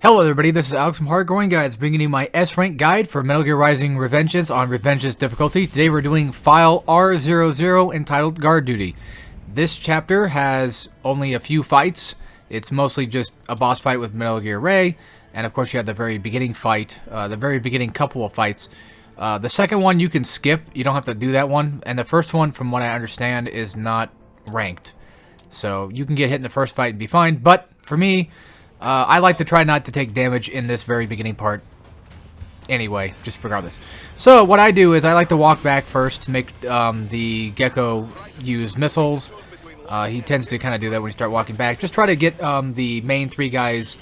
Hello everybody, this is Alex from Hardcorian Guides, bringing you my S-Rank guide for Metal Gear Rising Revengeance on Revengeance difficulty. Today we're doing File R-00 entitled Guard Duty. This chapter has only a few fights. It's mostly just a boss fight with Metal Gear Ray, and of course you have the very beginning fight, the very beginning couple of fights. The second one you can skip, you don't have to do that one, and the first one, from what I understand, is not ranked. So you can get hit in the first fight and be fine, but for me, I like to try not to take damage in this very beginning part anyway, just regardless. So what I do is I like to walk back first to make the Gecko use missiles. He tends to kind of do that when you start walking back. Just try to get the main three guys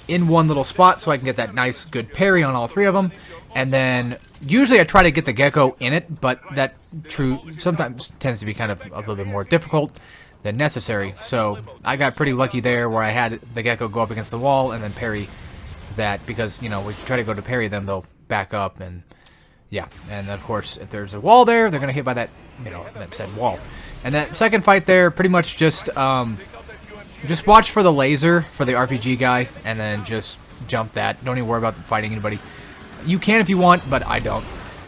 in one little spot so I can get that nice good parry on all three of them. And then usually I try to get the Gecko in it, but that sometimes tends to be kind of a little bit more difficult than necessary. So I got pretty lucky there where I had the Gecko go up against the wall and then parry that, because, you know, we try to go to parry them, they'll back up, and yeah. And of course, if there's a wall there, they're gonna hit by that, you know, that said wall. And that second fight there, pretty much just watch for the laser for the RPG guy, and then just jump that. Don't even worry about fighting anybody. You can if you want, but I don't.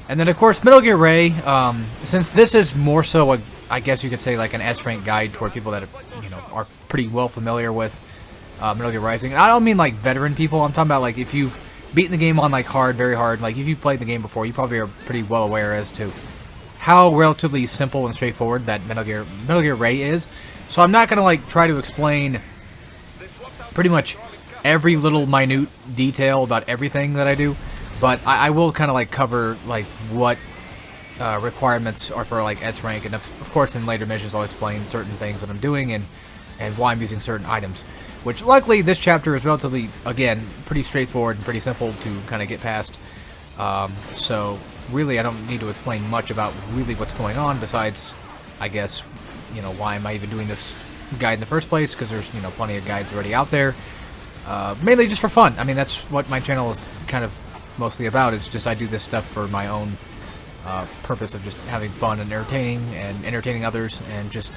And then of course, Metal Gear Ray, since this is more so a, I guess you could say, like an S-rank guide toward people that, you know, are pretty well familiar with Metal Gear Rising. And I don't mean like veteran people. I'm talking about like if you've beaten the game on like hard, very hard. Like if you've played the game before, you probably are pretty well aware as to how relatively simple and straightforward that Metal Gear Ray is. So I'm not gonna like try to explain pretty much every little minute detail about everything that I do, but I will kind of like cover like what requirements are for like S rank, and of course in later missions I'll explain certain things that I'm doing and why I'm using certain items, which luckily this chapter is relatively, again, pretty straightforward and pretty simple to kind of get past. So really I don't need to explain much about really what's going on, besides, I guess, you know, why am I even doing this guide in the first place, because there's, you know, plenty of guides already out there, mainly just for fun. I mean, that's what my channel is kind of mostly about, is just I do this stuff for my own purpose of just having fun and entertaining others, and just,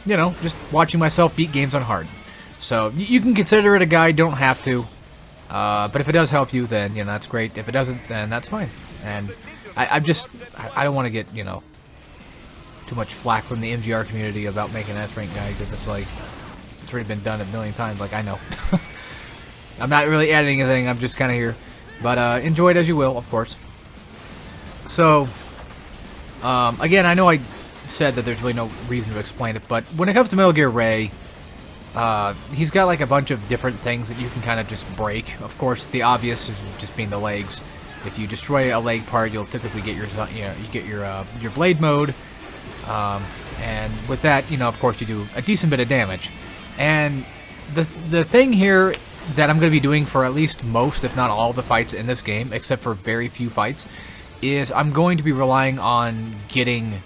you know, just watching myself beat games on hard. So you can consider it a guide, don't have to, but if it does help you, then, you know, that's great. If it doesn't, then that's fine. And I don't want to get, you know, too much flack from the MGR community about making an S-rank guide, because it's like, it's already been done a million times. Like, I know. I'm not really adding anything, I'm just kind of here. But enjoy it as you will, of course. So, again, I know I said that there's really no reason to explain it, but when it comes to Metal Gear Ray, he's got like a bunch of different things that you can kind of just break. Of course, the obvious is just being the legs. If you destroy a leg part, you'll typically get your, you know, you get your blade mode, and with that, you know, of course, you do a decent bit of damage. And the thing here that I'm going to be doing for at least most, if not all, the fights in this game, except for very few fights, is I'm going to be relying on getting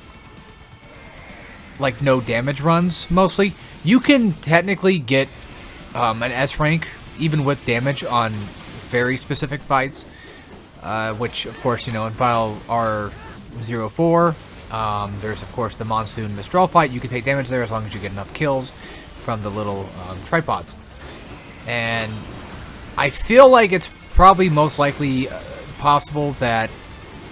like no damage runs, mostly. You can technically get an S rank even with damage on very specific fights, which of course, you know, in File R-04, there's of course the Monsoon Mistral fight. You can take damage there as long as you get enough kills from the little tripods. And I feel like it's probably most likely possible that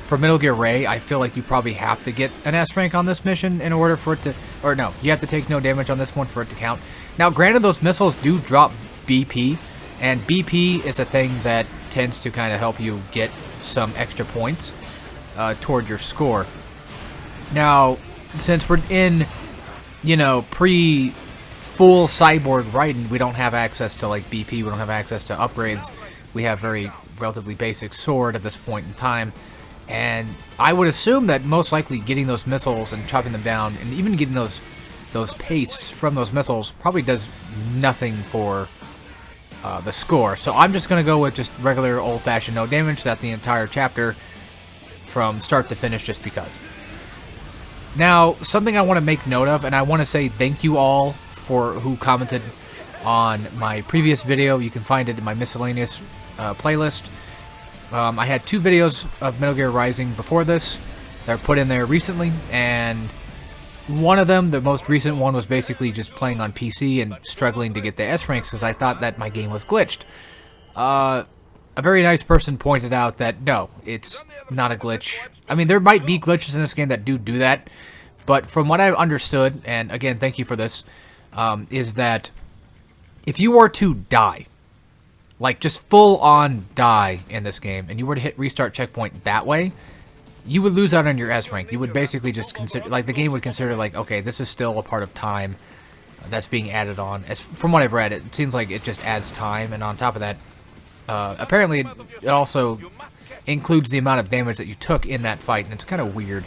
for Metal Gear Ray, I feel like you probably have to get an S rank on this mission in order for it to, or no, you have to take no damage on this one for it to count. Now, granted, those missiles do drop BP, and BP is a thing that tends to kind of help you get some extra points toward your score. Now, since we're in, you know, full cyborg Raiden, we don't have access to like BP, we don't have access to upgrades. We have very relatively basic sword at this point in time, and I would assume that most likely getting those missiles and chopping them down, and even getting those pastes from those missiles, probably does nothing for the score. So I'm just gonna go with just regular old-fashioned no damage throughout the entire chapter from start to finish, just because. Now, something I want to make note of, and I want to say thank you all for who commented on my previous video. You can find it in my miscellaneous playlist. I had 2 videos of Metal Gear Rising before this that were put in there recently, and one of them, the most recent one, was basically just playing on PC and struggling to get the S ranks because I thought that my game was glitched. a very nice person pointed out that no, it's not a glitch. I mean, there might be glitches in this game that do that, but from what I've understood, and again, thank you for this, is that if you were to die, like just full-on die in this game, and you were to hit restart checkpoint that way, you would lose out on your S rank. You would basically just consider, like, the game would consider, like, okay, this is still a part of time that's being added on. As from what I've read, it seems like it just adds time, and on top of that, apparently it also includes the amount of damage that you took in that fight, and it's kind of weird.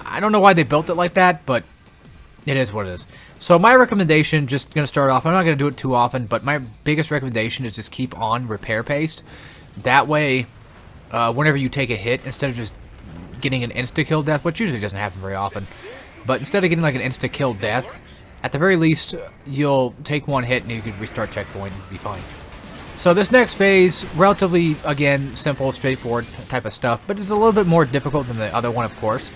I don't know why they built it like that, but it is what it is. So my recommendation, just going to start off, I'm not going to do it too often, but my biggest recommendation is just keep on repair paste. That way, whenever you take a hit, instead of just getting an insta-kill death, which usually doesn't happen very often, but instead of getting like an insta-kill death, at the very least, you'll take one hit and you can restart checkpoint and be fine. So this next phase, relatively, again, simple, straightforward type of stuff, but it's a little bit more difficult than the other one, of course.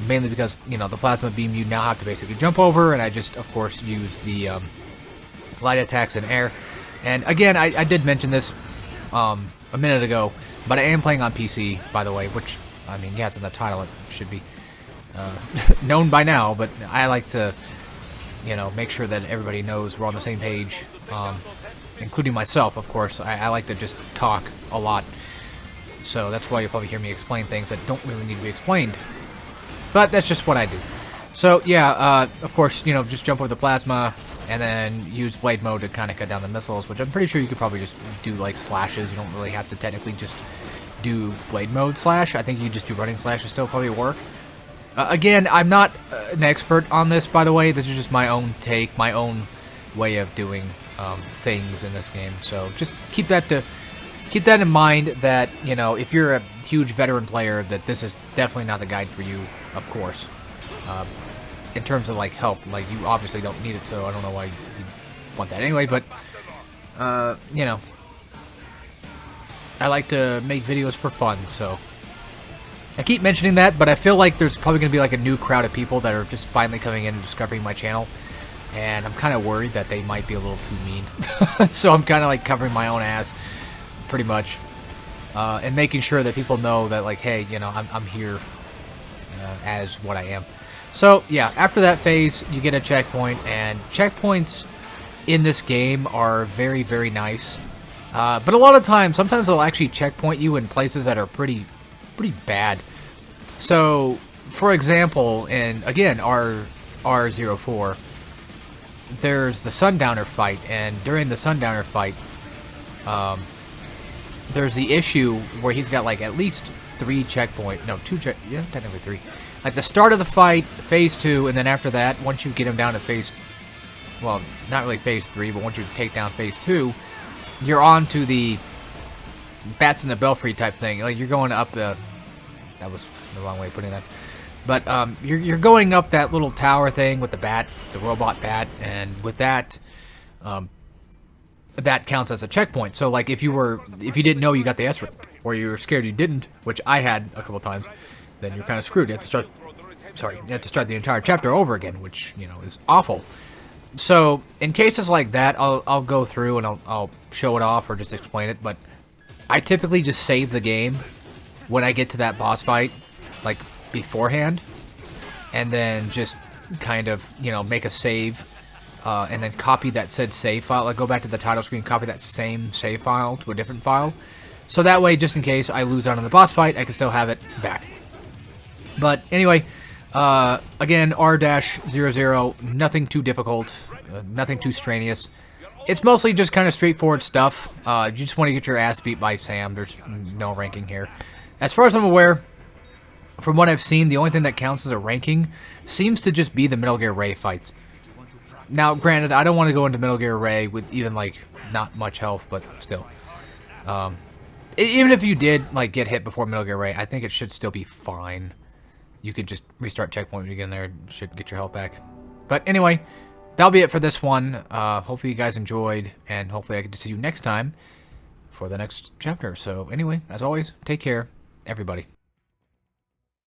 Mainly because, you know, the plasma beam you now have to basically jump over, and I just, of course, use the light attacks in air. And again, I did mention this a minute ago, but I am playing on PC, by the way, which, I mean, yeah, it's in the title, it should be known by now, but I like to, you know, make sure that everybody knows we're on the same page, including myself, of course. I like to just talk a lot, so that's why you'll probably hear me explain things that don't really need to be explained. But that's just what I do. So, yeah, of course, you know, just jump over the plasma and then use blade mode to kind of cut down the missiles, which I'm pretty sure you could probably just do, like, slashes. You don't really have to technically just do blade mode slash. I think you just do running slash and still probably work. Again, I'm not an expert on this, by the way. This is just my own take, my own way of doing things in this game. So just keep that in mind that, you know, if you're a huge veteran player, that this is definitely not the guide for you, of course. In terms of, like, help, like, you obviously don't need it, so I don't know why you want that anyway, but, you know, I like to make videos for fun, so I keep mentioning that, but I feel like there's probably going to be, like, a new crowd of people that are just finally coming in and discovering my channel, and I'm kind of worried that they might be a little too mean, so I'm kind of, like, covering my own ass, pretty much, and making sure that people know that, like, hey, you know, I'm here as what I am. So, yeah, after that phase, you get a checkpoint, and checkpoints in this game are very, very nice. But a lot of times, sometimes they'll actually checkpoint you in places that are pretty bad. So, for example, in, again, R-00, there's the Sundowner fight, and during the Sundowner fight, there's the issue where he's got, like, at least 3 checkpoints. No, 2 yeah, technically 3. Like, the start of the fight, phase 2, and then after that, once you get him down to phase... Well, not really phase 3, but once you take down phase 2, you're on to the Bats in the Belfry type thing. Like, you're going up the... That was the wrong way of putting that. But, you're going up that little tower thing with the bat, the robot bat, and with that, that counts as a checkpoint. So, like, if you didn't know you got the S rank, or you were scared you didn't, which I had a couple times, then you're kind of screwed. You have to start, you have to start the entire chapter over again, which, you know, is awful. So, in cases like that, I'll go through and I'll show it off or just explain it, but I typically just save the game when I get to that boss fight, like, beforehand, and then just kind of, you know, make a save, and then copy that said save file. Like, go back to the title screen, copy that same save file to a different file, so that way, just in case I lose out on the boss fight, I can still have it back. But anyway, again, R-00, nothing too difficult, nothing too strenuous. It's mostly just kind of straightforward stuff. You just want to get your ass beat by Sam. There's no ranking here. As far as I'm aware, from what I've seen, the only thing that counts as a ranking seems to just be the Metal Gear Ray fights. Now, granted, I don't want to go into Metal Gear Ray with even, like, not much health, but still. Even if you did, like, get hit before Metal Gear Ray, I think it should still be fine. You could just restart checkpoint when you get in there, and should get your health back. But anyway, that'll be it for this one. Hopefully you guys enjoyed, and hopefully I get to see you next time for the next chapter. So anyway, as always, take care, everybody.